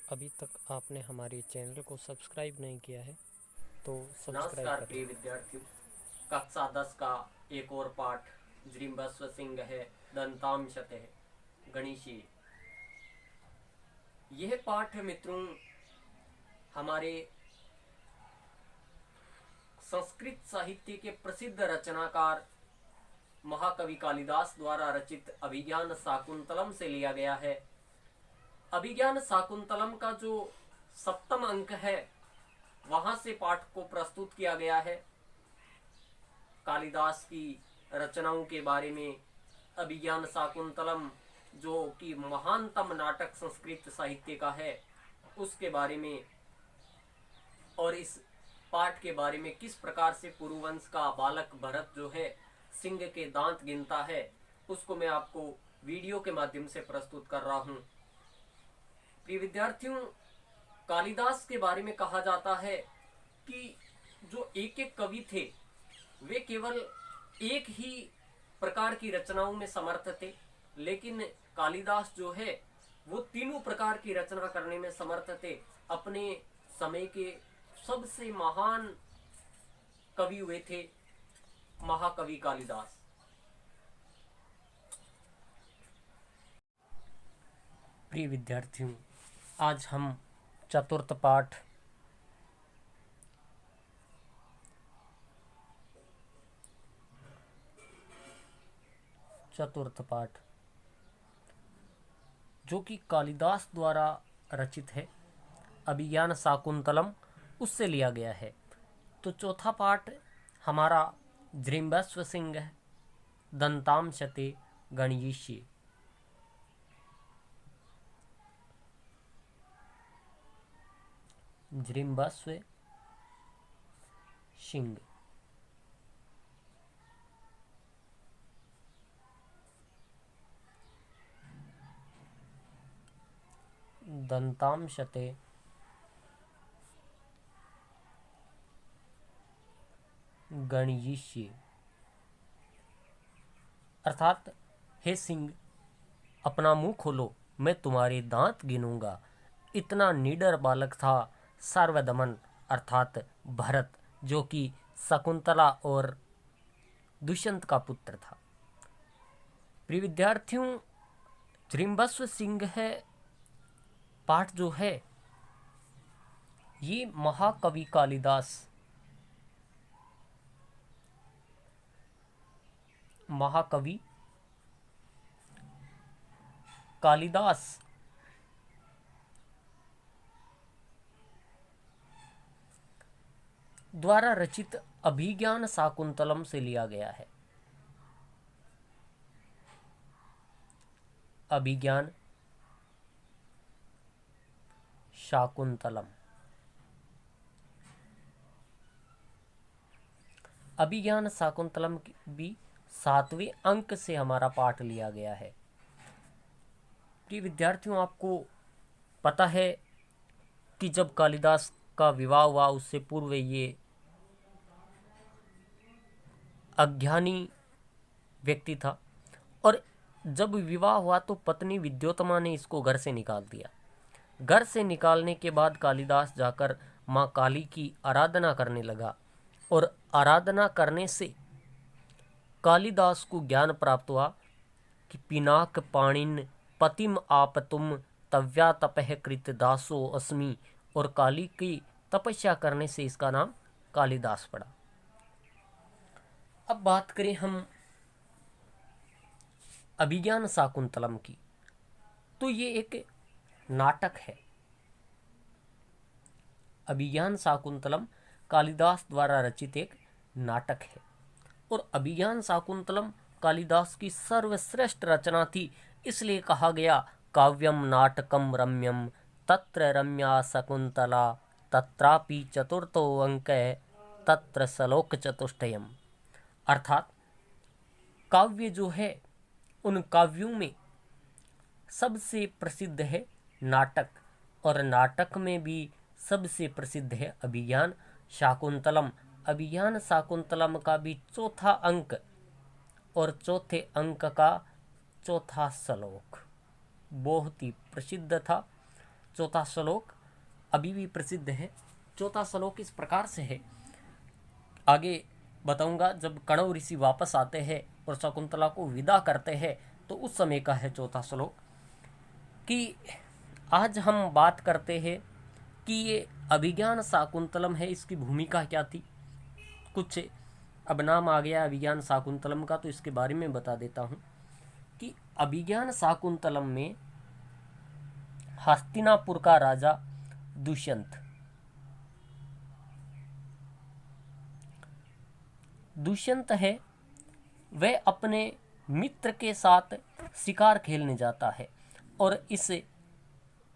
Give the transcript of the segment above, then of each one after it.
अभी तक आपने हमारे चैनल को सब्सक्राइब नहीं किया है तो सब्सक्राइब नमस्कार करें। प्रिय विद्यार्थियों। कक्षा 10 का एक और पाठ जृंबस्व सिंह है दंतांशत है गणिशीय। यह पाठ मित्रों हमारे संस्कृत साहित्य के प्रसिद्ध रचनाकार महाकवि कालिदास द्वारा रचित अभिज्ञान शाकुंतलम से लिया गया है। अभिज्ञान शाकुंतलम का जो सप्तम अंक है वहां से पाठ को प्रस्तुत किया गया है। कालिदास की रचनाओं के बारे में अभिज्ञान शाकुंतलम जो कि महानतम नाटक संस्कृत साहित्य का है उसके बारे में और इस पाठ के बारे में किस प्रकार से पुरुवंश का बालक भरत जो है सिंह के दांत गिनता है उसको मैं आपको वीडियो के माध्यम से प्रस्तुत कर रहा हूं। प्रिय विद्यार्थियों, कालिदास के बारे में कहा जाता है कि जो एक एक कवि थे वे केवल एक ही प्रकार की रचनाओं में समर्थ थे, लेकिन कालिदास जो है वो तीनों प्रकार की रचना करने में समर्थ थे। अपने समय के सबसे महान कवि हुए थे महाकवि कालिदास। प्रिय विद्यार्थियों, आज हम चतुर्थ पाठ जो कि कालिदास द्वारा रचित है अभिज्ञान शाकुंतलम उससे लिया गया है। तो चौथा पाठ हमारा जृंबस्व सिंह दंतांशते गणयिष्ये। जृंबस्व सिंह दंतांशते गणयिष्ये, अर्थात हे सिंह अपना मुंह खोलो, मैं तुम्हारे दांत गिनूंगा। इतना निडर बालक था सर्वदमन अर्थात भरत, जो कि शकुंतला और दुष्यंत का पुत्र था। प्रिय विद्यार्थियों, जृंबस्व सिंह है पाठ जो है ये महाकवि कालिदास द्वारा रचित अभिज्ञान शाकुंतलम से लिया गया है। अभिज्ञान शाकुंतलम, अभिज्ञान शाकुंतलम भी 7वें अंक से हमारा पाठ लिया गया है। प्रिय विद्यार्थियों, आपको पता है कि जब कालिदास का विवाह हुआ उससे पूर्व ये अज्ञानी व्यक्ति था और जब विवाह हुआ तो पत्नी विद्योत्तमा ने इसको घर से निकाल दिया। घर से निकालने के बाद कालिदास जाकर माँ काली की आराधना करने लगा और आराधना करने से कालिदास को ज्ञान प्राप्त हुआ कि पिनाक पाणिन पतिम आप तुम तव्या तपह कृत दासो अस्मि, और काली की तपस्या करने से इसका नाम कालिदास पड़ा। अब बात करें हम अभिज्ञान शाकुंतलम की, तो ये एक नाटक है। अभिज्ञान शाकुंतलम कालिदास द्वारा रचित एक नाटक है और अभिज्ञान शाकुंतलम कालिदास की सर्वश्रेष्ठ रचना थी, इसलिए कहा गया काव्यम नाटकम रम्यम तत्र रम्या शकुंतला तत्रापि चतुर्थो अंक तत्र सलोक चतुष्टयम। अर्थात काव्य जो है उन काव्यों में सबसे प्रसिद्ध है नाटक, और नाटक में भी सबसे प्रसिद्ध है अभिज्ञान शाकुंतलम। अभिज्ञान शाकुंतलम का भी चौथा अंक और चौथे अंक का चौथा श्लोक बहुत ही प्रसिद्ध था। चौथा श्लोक अभी भी प्रसिद्ध है। चौथा श्लोक इस प्रकार से है, आगे बताऊंगा। जब कणव ऋषि वापस आते हैं और शकुंतला को विदा करते हैं तो उस समय का है चौथा श्लोक कि आज हम बात करते हैं कि ये अभिज्ञान शाकुंतलम है, इसकी भूमिका क्या थी। कुछ अब नाम आ गया अभिज्ञान शाकुंतलम का, तो इसके बारे में बता देता हूँ कि अभिज्ञान शाकुंतलम में हस्तिनापुर का राजा दुष्यंत है, वह अपने मित्र के साथ शिकार खेलने जाता है और इस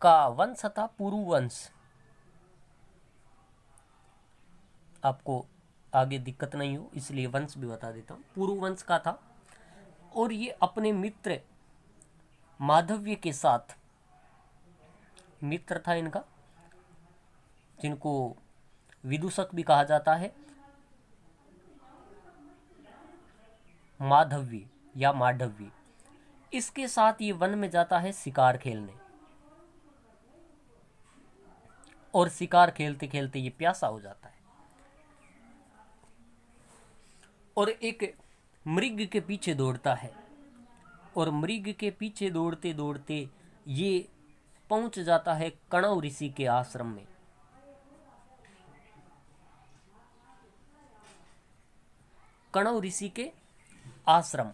का वंश था पुरुवंश। आपको आगे दिक्कत नहीं हो इसलिए वंश भी बता देता हूँ। पुरुवंश का था और ये अपने मित्र माधव्य के साथ, मित्र था इनका जिनको विदूषक भी कहा जाता है, माधव्य या माधव्य, इसके साथ ये वन में जाता है शिकार खेलने। और शिकार खेलते खेलते ये प्यासा हो जाता है और एक मृग के पीछे दौड़ता है और मृग के पीछे दौड़ते दौड़ते ये पहुंच जाता है कणव ऋषि के आश्रम में। कणव ऋषि के आश्रम,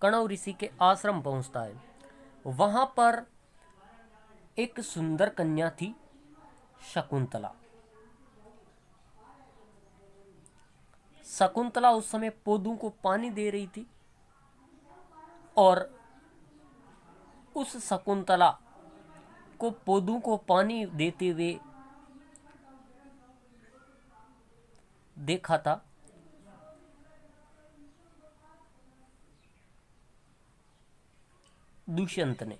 कणव ऋषि के आश्रम पहुंचता है। वहां पर एक सुंदर कन्या थी, शकुंतला। शकुंतला उस समय पौधों को पानी दे रही थी और उस शकुंतला को पौधों को पानी देते हुए देखा था दुष्यंत ने।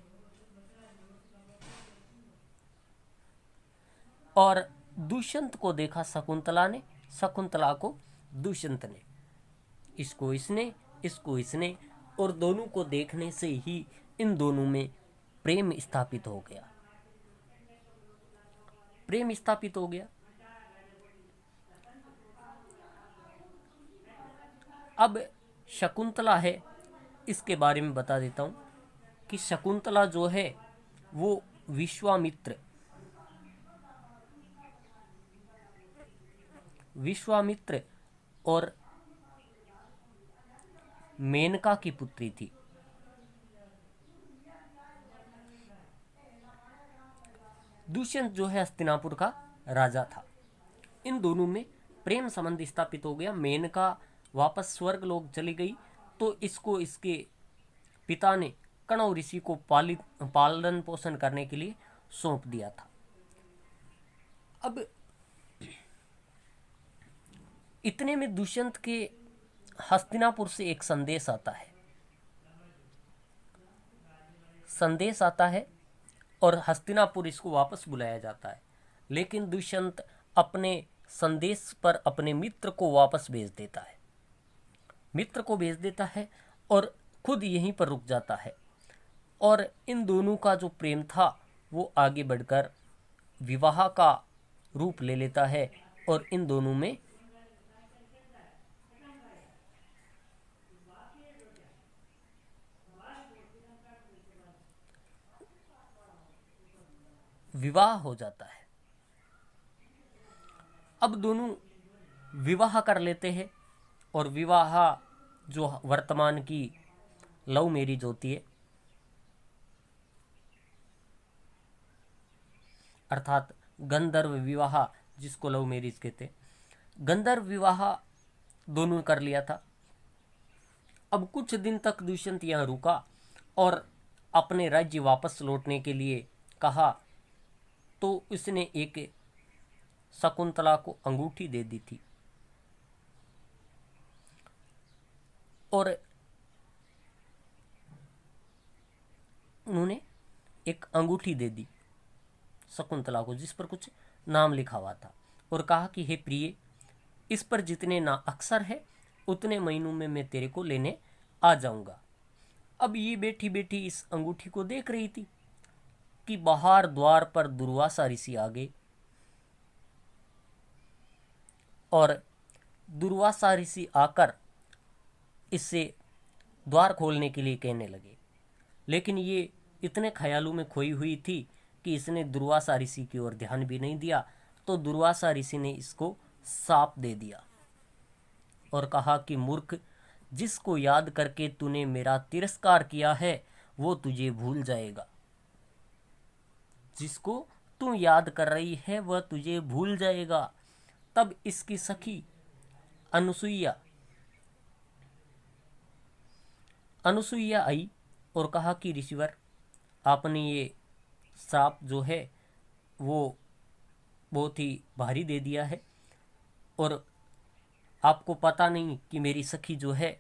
और दुष्यंत को देखा शकुंतला ने, शकुंतला को दुष्यंत ने, इसको इसने, इसको इसने, और दोनों को देखने से ही इन दोनों में प्रेम स्थापित हो गया। प्रेम स्थापित हो गया। अब शकुंतला है, इसके बारे में बता देता हूं कि शकुंतला जो है वो विश्वामित्र और मेनका की पुत्री थी। दुष्यंत जो है हस्तिनापुर का राजा था। इन दोनों में प्रेम संबंध स्थापित हो गया। मेनका वापस स्वर्ग लोक चली गई तो इसको इसके पिता ने कणव ऋषि को पालन पोषण करने के लिए सौंप दिया था। अब इतने में दुष्यंत के हस्तिनापुर से एक संदेश आता है और हस्तिनापुर इसको वापस बुलाया जाता है। लेकिन दुष्यंत अपने संदेश पर अपने मित्र को वापस भेज देता है और खुद यहीं पर रुक जाता है। और इन दोनों का जो प्रेम था वो आगे बढ़कर विवाह का रूप ले लेता है और इन दोनों में विवाह हो जाता है। अब दोनों विवाह कर लेते हैं और विवाह जो वर्तमान की लव मैरिज होती है, अर्थात गंधर्व विवाह जिसको लव मैरिज कहते हैं, गंधर्व विवाह दोनों कर लिया था। अब कुछ दिन तक दुष्यंत यहाँ रुका और अपने राज्य वापस लौटने के लिए कहा तो उसने एक शकुंतला को अंगूठी दे दी थी और उन्होंने एक अंगूठी दे दी शकुंतला को जिस पर कुछ नाम लिखा हुआ था और कहा कि हे प्रिय, इस पर जितने ना अक्षर है उतने महीनों में मैं तेरे को लेने आ जाऊंगा। अब ये बैठी बैठी इस अंगूठी को देख रही थी कि बाहर द्वार पर दुर्वासा ऋषि आ गए और दुर्वासा ऋषि आकर इससे द्वार खोलने के लिए कहने लगे। लेकिन ये इतने ख्यालों में खोई हुई थी कि इसने दुर्वासा ऋषि की ओर ध्यान भी नहीं दिया। तो दुर्वासा ऋषि ने इसको शाप दे दिया और कहा कि मूर्ख, जिसको याद करके तूने मेरा तिरस्कार किया है वो तुझे भूल जाएगा। जिसको तू याद कर रही है वह तुझे भूल जाएगा। तब इसकी सखी अनुसुईया आई और कहा कि ऋषिवर, आपने ये श्राप जो है वो बहुत ही भारी दे दिया है और आपको पता नहीं कि मेरी सखी जो है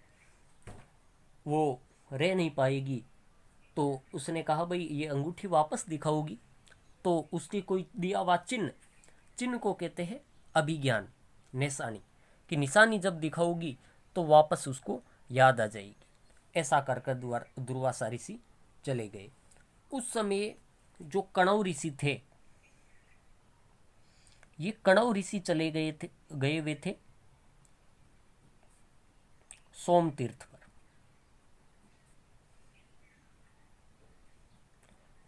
वो रह नहीं पाएगी। तो उसने कहा, भाई ये अंगूठी वापस दिखाओगी? तो उसकी कोई दिया हुआ चिन्ह को कहते हैं अभिज्ञान, निशानी, कि निशानी जब दिखाओगी तो वापस उसको याद आ जाएगी। ऐसा कर कर दुर्वासा ऋषि चले गए। उस समय जो कणव ऋषि थे, ये कणव ऋषि चले गए हुए थे सोम तीर्थ पर।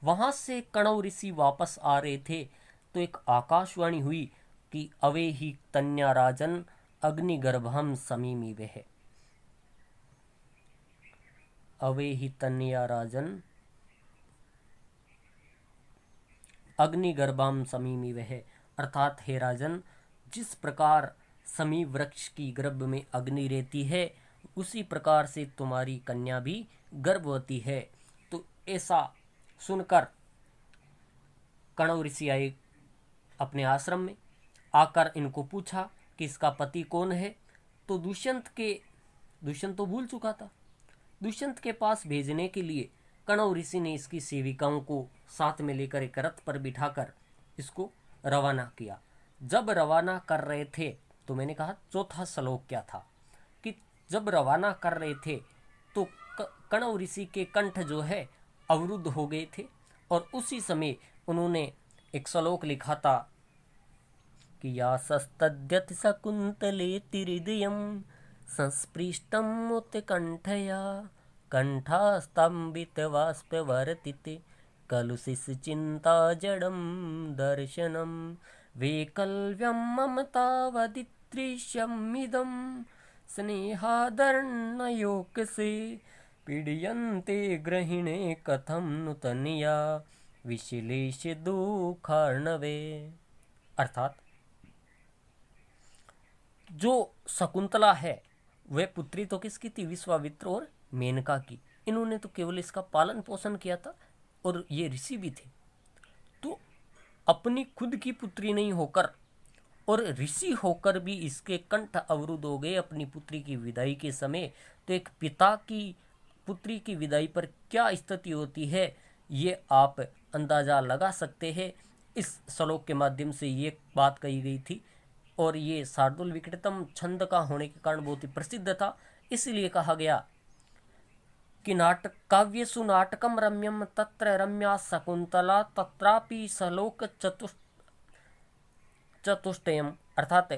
वहां से कणव ऋषि वापस आ रहे थे तो एक आकाशवाणी हुई कि अवे ही तन्या राजन अग्निगर्भम समीमी वह। अवे ही तन्या राजन अग्निगर्भम समीमी वह, अर्थात हे राजन, जिस प्रकार समी वृक्ष की गर्भ में अग्नि रहती है उसी प्रकार से तुम्हारी कन्या भी गर्भवती है। तो ऐसा सुनकर कणव ऋषि आए अपने आश्रम में। आकर इनको पूछा कि इसका पति कौन है। तो दुष्यंत तो भूल चुका था। दुष्यंत के पास भेजने के लिए कणव ऋषि ने इसकी सेविकाओं को साथ में लेकर एक रथ पर बिठाकर इसको रवाना किया। जब रवाना कर रहे थे तो मैंने कहा चौथा श्लोक क्या था कि जब रवाना कर रहे थे तो कणव ऋषि के कंठ जो है अवरुद्ध हो गए थे और उसी समय उन्होंने एक श्लोक लिखा था कि या सस्तद्यत शकुंतले हृदयं संस्पृष्टम उत्कंठया कंठास्तंभित वाष्पवर्तिते कलुषिस चिंता जडम दर्शनम वैकल्व्यम ममता वदित्रिशमिदम स्नेहादर्णयोग से पीड्यन्ते गृहिणे कथम नुतनिया विश्लेष दुखार्णवे। अर्थात जो शकुंतला है वह पुत्री तो किसकी थी? विश्वामित्र और मेनका की। इन्होंने तो केवल इसका पालन पोषण किया था और ये ऋषि भी थे। तो अपनी खुद की पुत्री नहीं होकर और ऋषि होकर भी इसके कंठ अवरुद्ध हो गए अपनी पुत्री की विदाई के समय। तो एक पिता की पुत्री की विदाई पर क्या स्थिति होती है ये आप अंदाजा लगा सकते हैं। इस श्लोक के माध्यम से ये बात कही गई थी और ये शार्दुल विक्रतम छंद का होने के कारण बहुत ही प्रसिद्ध था। इसलिए कहा गया कि काव्येषु नाटकम रम्यम तत्र रम्या शकुंतला तत्रापि श्लोक चतुष्टयम, अर्थात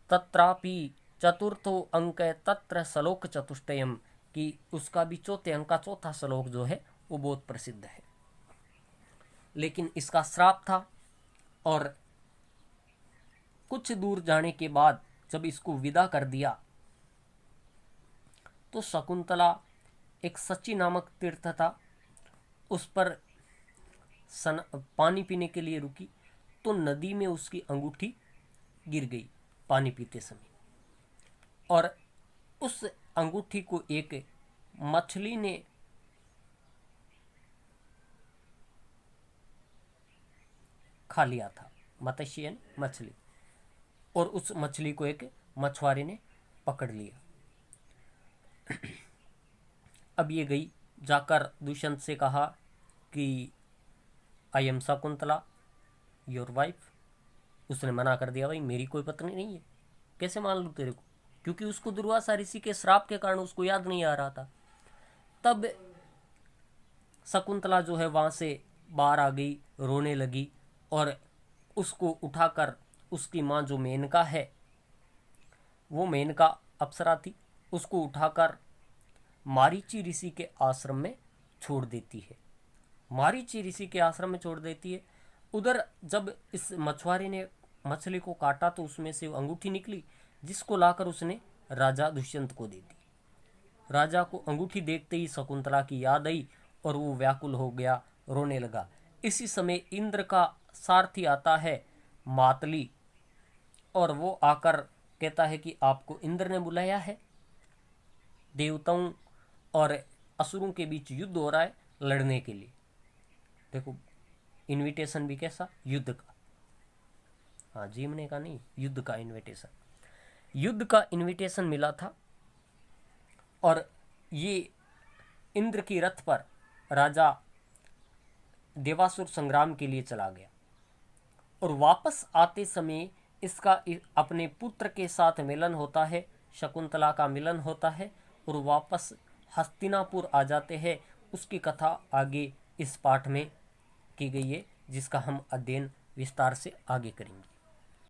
तत्रापि चतुर्थो अंक तत्र श्लोक चतुष्टयम, कि उसका भी चौथे अंक का चौथा श्लोक जो है वो बहुत प्रसिद्ध है। लेकिन इसका श्राप था और कुछ दूर जाने के बाद जब इसको विदा कर दिया तो शकुंतला एक सची नामक तीर्थ था उस पर पानी पीने के लिए रुकी तो नदी में उसकी अंगूठी गिर गई पानी पीते समय और उस अंगूठी को एक मछली ने खा लिया था, मत्स्य मछली, और उस मछली को एक मछुआरे ने पकड़ लिया। अब ये गई जाकर दुष्यंत से कहा कि I am Shakuntala your wife. उसने मना कर दिया, भाई मेरी कोई पत्नी नहीं है, कैसे मान लूँ तेरे को। क्योंकि उसको दुर्वासा ऋषि के श्राप के कारण उसको याद नहीं आ रहा था। तब शकुंतला जो है वहां से बाहर आ गई, रोने लगी और उसको उठाकर उसकी माँ जो मेनका है, वो मेनका अप्सरा थी, उसको उठाकर मारीची ऋषि के आश्रम में छोड़ देती है। मारीची ऋषि के आश्रम में छोड़ देती है। उधर जब इस मछुआरे ने मछली को काटा तो उसमें से अंगूठी निकली, जिसको लाकर उसने राजा दुष्यंत को दे दी। राजा को अंगूठी देखते ही शकुंतला की याद आई और वो व्याकुल हो गया, रोने लगा। इसी समय इंद्र का सारथी आता है मातली, और वो आकर कहता है कि आपको इंद्र ने बुलाया है, देवताओं और असुरों के बीच युद्ध हो रहा है लड़ने के लिए। देखो इनविटेशन भी कैसा, युद्ध का, हाँ जीमने का नहीं, युद्ध का इनविटेशन, युद्ध का इनविटेशन मिला था। और ये इंद्र की रथ पर राजा देवासुर संग्राम के लिए चला गया और वापस आते समय इसका अपने पुत्र के साथ मिलन होता है, शकुंतला का मिलन होता है और वापस हस्तिनापुर आ जाते हैं। उसकी कथा आगे इस पाठ में की गई है, जिसका हम अध्ययन विस्तार से आगे करेंगे।